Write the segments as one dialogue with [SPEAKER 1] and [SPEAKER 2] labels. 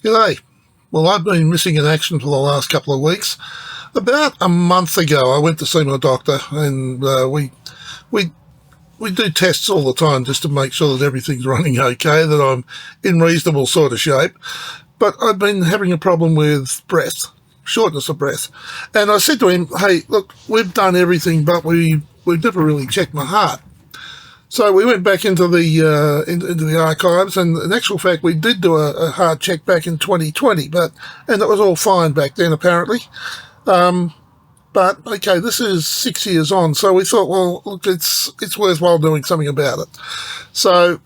[SPEAKER 1] G'day. Well, I've been missing in action for the last couple of weeks. About a month ago, I went to see my doctor, and we do tests all the time just to make sure that everything's running okay, that I'm in reasonable sort of shape. But I've been having a problem with breath, shortness of breath. And I said to him, "Hey, look, we've done everything, but we've never really checked my heart." So we went back into the archives, and in actual fact, we did do a heart check back in 2020, and it was all fine back then apparently. But okay, this is 6 years on, so we thought, well, look, it's worthwhile doing something about it. So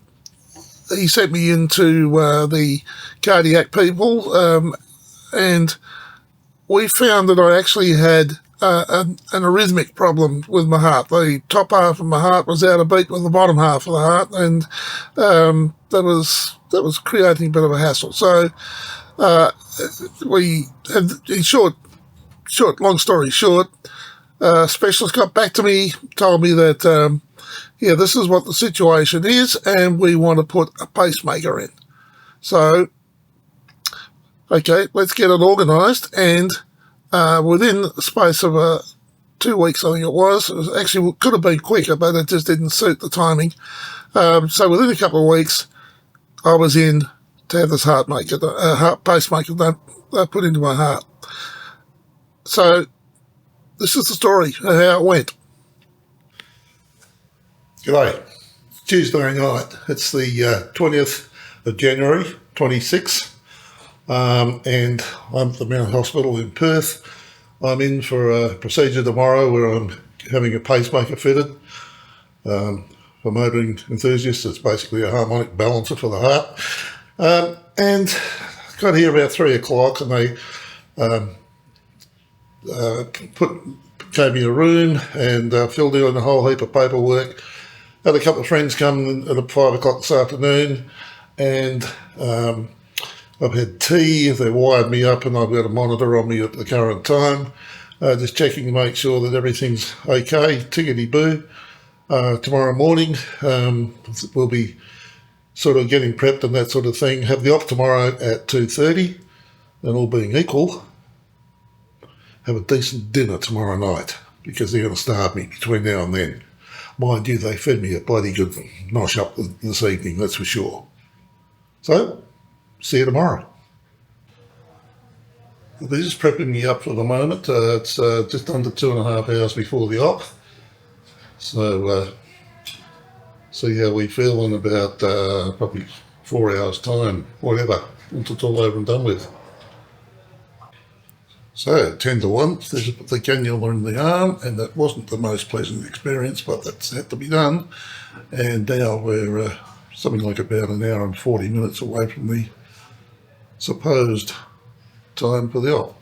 [SPEAKER 1] he sent me into the cardiac people, and we found that I actually had an arrhythmic problem with my heart. The top half of my heart was out of beat with the bottom half of the heart, and that was creating a bit of a hassle. So we had, long story short, specialist got back to me, told me that this is what the situation is, and we want to put a pacemaker in. So okay, let's get it organised, and within the space of 2 weeks, I think it was actually could have been quicker, but it just didn't suit the timing. So within a couple of weeks, I was in to have this heart pacemaker put into my heart. So this is the story of how it went. G'day. Tuesday night. It's the 20th of January, 26. And I'm at the Mount Hospital in Perth. I'm in for a procedure tomorrow where I'm having a pacemaker fitted. For motoring enthusiasts, it's basically a harmonic balancer for the heart. And got here about 3 o'clock, and they gave me a room and filled in a whole heap of paperwork. Had a couple of friends come at 5 o'clock this afternoon, and I've had tea. They wired me up, and I've got a monitor on me at the current time, just checking to make sure that everything's okay, tickety-boo. Tomorrow morning, we'll be sort of getting prepped and that sort of thing. Have the op tomorrow at 2:30, and all being equal, have a decent dinner tomorrow night, because they're going to starve me between now and then. Mind you, they fed me a bloody good nosh up this evening, that's for sure. So, see you tomorrow. They're just prepping me up for the moment. It's just under 2.5 hours before the op. So, see how we feel in about probably 4 hours' time, whatever, once it's all over and done with. So, 10 to 1, there's the cannula in the arm, and that wasn't the most pleasant experience, but that's had to be done. And now we're something like about an hour and 40 minutes away from the supposed time for the op.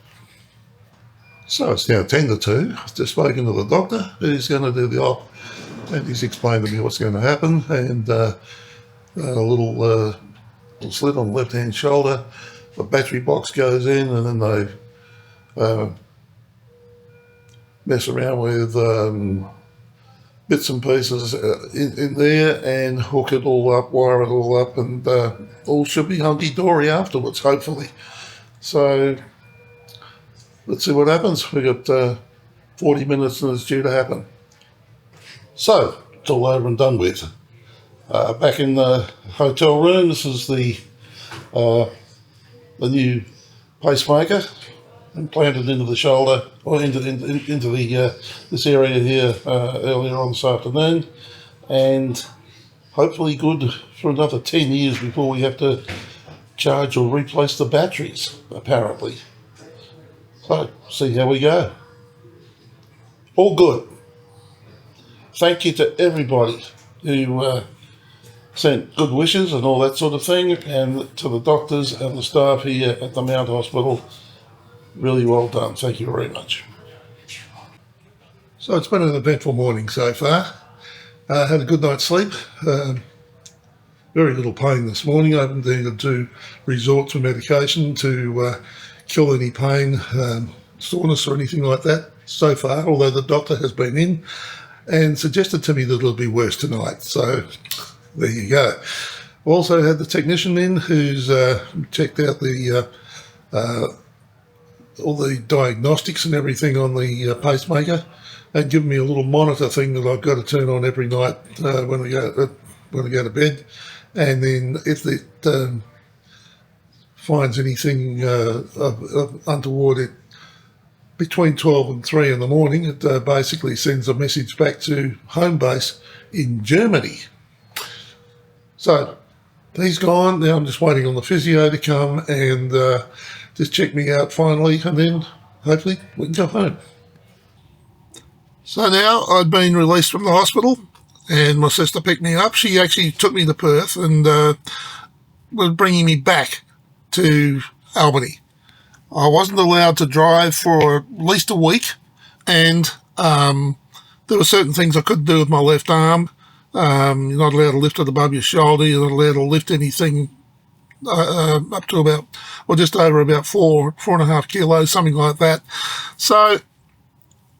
[SPEAKER 1] So it's now 10 to 2. I've just spoken to the doctor who's going to do the op, and he's explained to me what's going to happen, and a little slit on the left-hand shoulder, the battery box goes in, and then they mess around with bits and pieces in there and hook it all up, wire it all up, and all should be hunky-dory afterwards, hopefully. So let's see what happens. We've got 40 minutes and it's due to happen. So it's all over and done with. Back in the hotel room, this is the new pacemaker implanted into the shoulder, or into this area here earlier on this afternoon, and hopefully good for another 10 years before we have to charge or replace the batteries, apparently. So, see how we go. All good. Thank you to everybody who sent good wishes and all that sort of thing, and to the doctors and the staff here at the Mount Hospital. Really well done. Thank you very much. So it's been an eventful morning so far. Had a good night's sleep. Very little pain this morning. I haven't needed to resort to medication to kill any pain, soreness or anything like that so far, although the doctor has been in and suggested to me that it'll be worse tonight. So there you go. Also had the technician in who's checked out the all the diagnostics and everything on the pacemaker, and given me a little monitor thing that I've got to turn on every night when I go to bed, and then if it finds anything untoward, it between 12 and 3 in the morning, it basically sends a message back to home base in Germany. So he's gone. Now I'm just waiting on the physio to come and just check me out finally, and then hopefully we can go home. So now I've been released from the hospital, and my sister picked me up. She actually took me to Perth and was bringing me back to Albany. I wasn't allowed to drive for at least a week, and there were certain things I couldn't do with my left arm. You're not allowed to lift it above your shoulder. You're not allowed to lift anything up to about, or just over about 4.5 kilos, something like that. So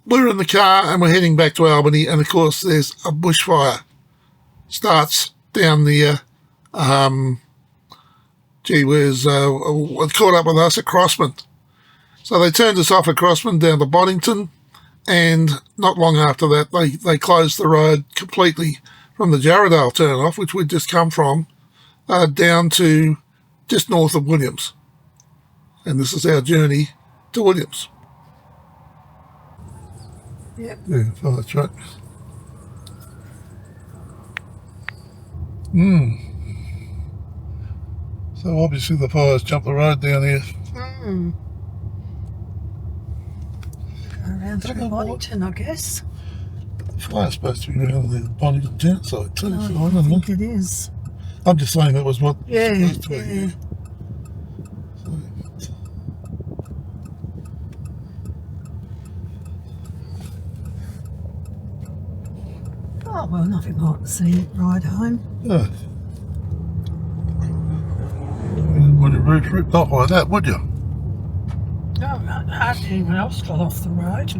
[SPEAKER 1] we're in the car and we're heading back to Albany, and of course there's a bushfire. Starts down there. Gee whiz, caught up with us at Crossman. So they turned us off at Crossman down to Boddington, and not long after that they closed the road completely from the Jarrahdale turn-off, which we'd just come from, down to just north of Williams. And this is our journey to Williams.
[SPEAKER 2] Yep.
[SPEAKER 1] Yeah, oh, that's right. So obviously the fire's jumped the road down here.
[SPEAKER 2] Go around through Boddington, I guess.
[SPEAKER 1] The fire's supposed to be around the Boddington townside too, so I
[SPEAKER 2] I
[SPEAKER 1] don't know.
[SPEAKER 2] think it is.
[SPEAKER 1] I'm just saying that was what
[SPEAKER 2] Yeah,
[SPEAKER 1] it's supposed to be.
[SPEAKER 2] yeah. Oh, well, nothing like the scenic ride home.
[SPEAKER 1] Yeah. You wouldn't have roof ripped off like that, would you?
[SPEAKER 2] No, hardly anyone else got off the road.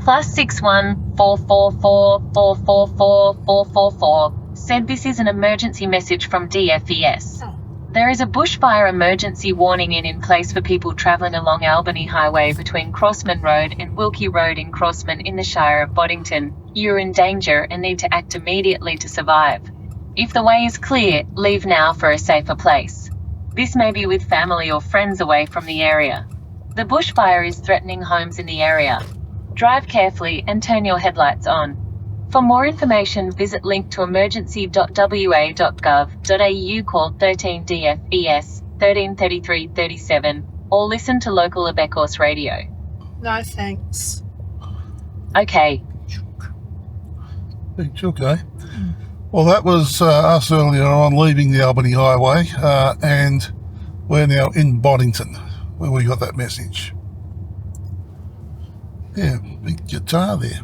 [SPEAKER 3] +61 444 444 444 said this is an emergency message from DFES.
[SPEAKER 2] Oh.
[SPEAKER 3] There is a bushfire emergency warning in place for people travelling along Albany Highway between Crossman Road and Wilkie Road in Crossman in the Shire of Boddington. You're in danger and need to act immediately to survive. If the way is clear, leave now for a safer place. This may be with family or friends away from the area. The bushfire is threatening homes in the area. Drive carefully and turn your headlights on. For more information, visit link to emergency.wa.gov.au, call 13 DFES 1333 37, or listen to local Abekos radio.
[SPEAKER 2] No, thanks.
[SPEAKER 3] Okay.
[SPEAKER 1] Big chook, eh? Well, that was us earlier on leaving the Albany Highway, and we're now in Boddington, where we got that message. Yeah, big guitar there.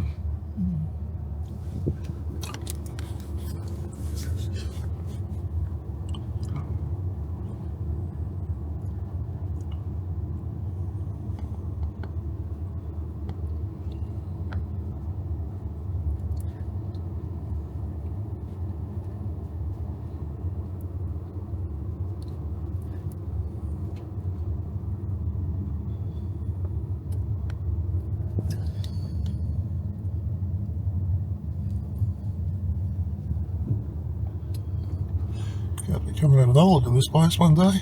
[SPEAKER 1] Got to come around another look at this place one day.
[SPEAKER 2] I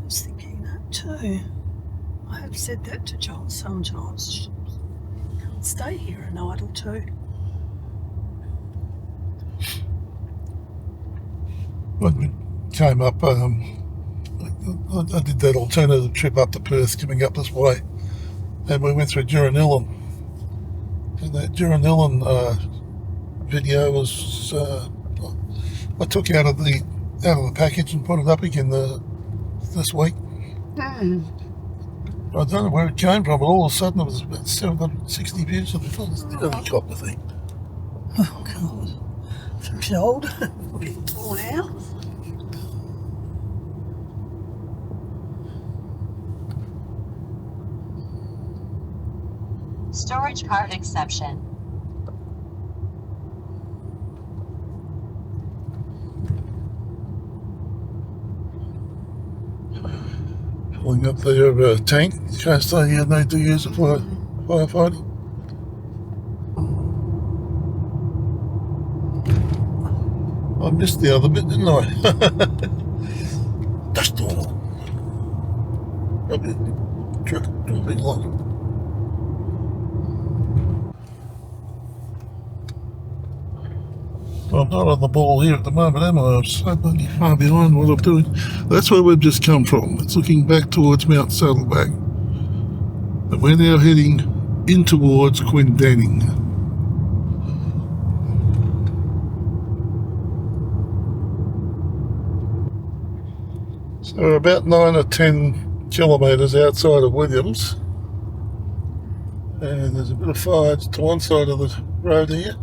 [SPEAKER 2] was thinking that too. I have said that to John sometimes. Can't stay here a night or two.
[SPEAKER 1] When we came up, I did that alternative trip up to Perth coming up this way, and we went through Jurranillan. And that Jurranillan video was I took out of the package and put it up again this week. I don't know where it came from, but all of a sudden it was about 760 views of the helicopter thing.
[SPEAKER 2] Oh God, it's a bit old. A bit worn out.
[SPEAKER 4] Storage cart exception.
[SPEAKER 1] Filling up their tank in case they need to use it for firefighting. I missed the other bit, didn't I? Dust all. Probably truck big long. I'm not on the ball here at the moment, am I? I'm so bloody far behind what I'm doing. That's where we've just come from. It's looking back towards Mount Saddleback. And we're now heading in towards Quindanning. So we're about 9 or 10 kilometres outside of Williams. And there's a bit of fire to one side of the road here.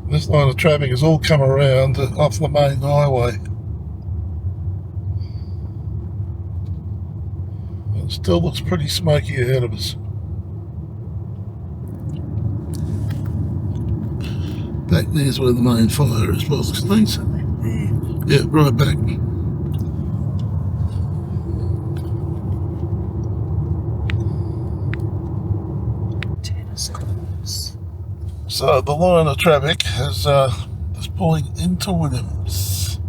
[SPEAKER 1] This line of traffic has all come around off the main highway. It still looks pretty smoky ahead of us. Back there's where the main fire is, was it, thanks? Yeah, right back. So the line of traffic is pulling into Williams.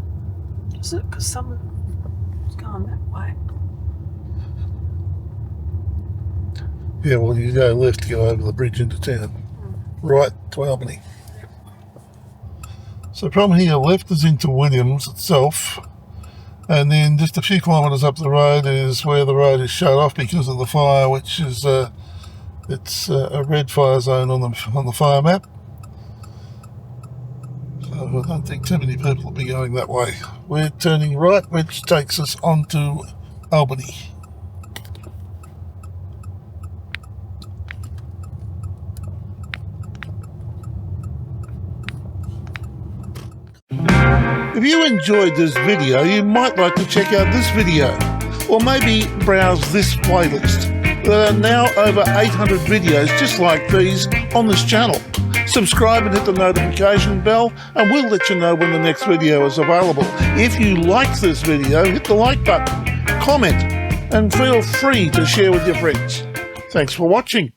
[SPEAKER 2] Is it because someone's going that way?
[SPEAKER 1] Yeah, well, you go left to go over the bridge into town. Right to Albany. So from here, left is into Williams itself. And then just a few kilometres up the road is where the road is shut off because of the fire, which is it's a red fire zone on the fire map. So I don't think too many people will be going that way. We're turning right, which takes us on to Albany. If you enjoyed this video, you might like to check out this video, or maybe browse this playlist. There are now over 800 videos just like these on this channel. Subscribe and hit the notification bell, and we'll let you know when the next video is available. If you like this video, hit the like button, comment, and feel free to share with your friends. Thanks for watching.